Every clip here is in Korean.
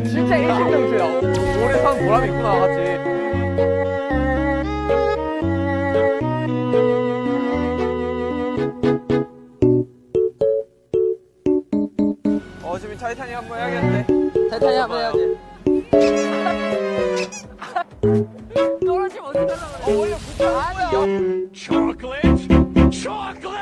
진짜 일심동체야. 오래 산 보람이 있구나, 같이. 지금 타이타닉 한번 해야겠는데. 타이타닉 한번 해야지. 떨어지면 어떡하려고. 원래 아니요. 초콜릿, 초콜릿, 초콜릿.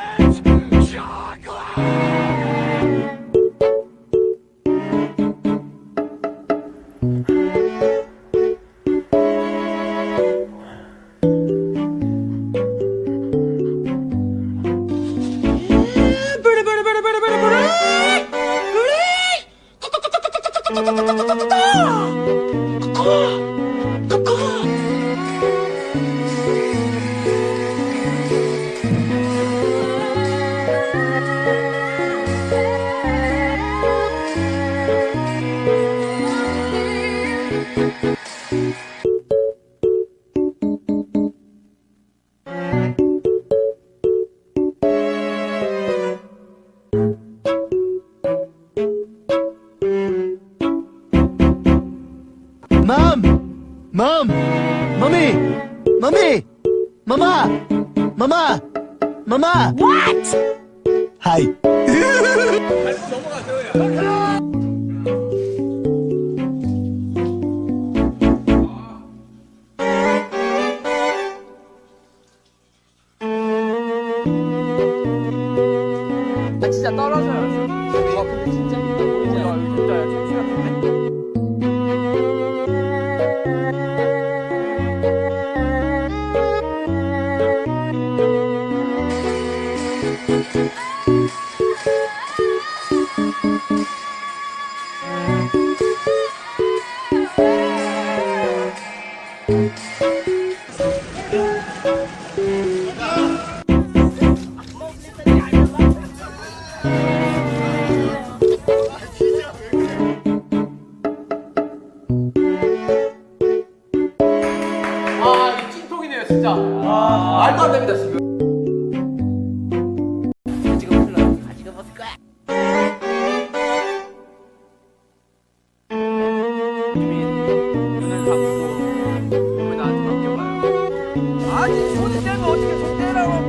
Mom! Mommy! Mommy! Mama! Mama! Mama! What? Hi! 아 진짜 떨어져요. 와 근데 진짜 보이지 않아? 진짜야 천지 같은데? 이 찐통이네요 진짜. 말도 안 됩니다 지금. 지금 불러. 지금 벗을 거야. 눈을 감고 왜 나한테 맡겨봐요. 아니 손이 떼면 어떻게 손 떼라고 하면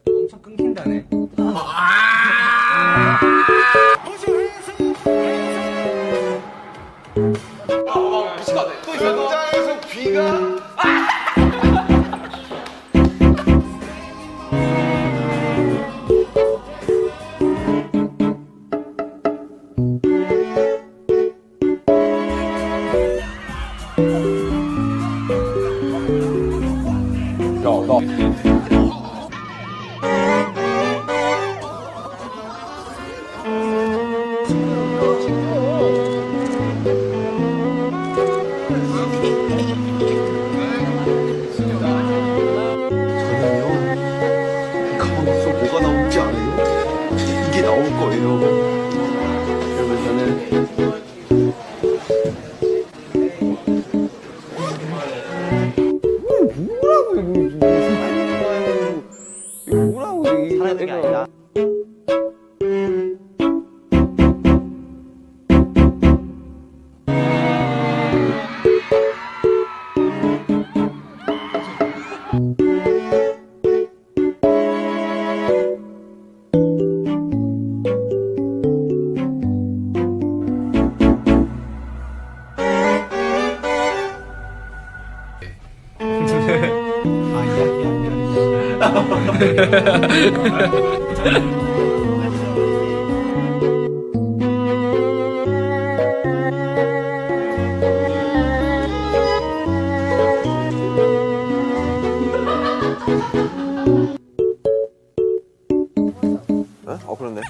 엄청 끊긴다네. 미치겠네. 또 있어. 현장에서 비가 뭐가 나올지 알아요? 이게 나올 거예요. 여러분 저는 뭐라고 이거. 그렇네.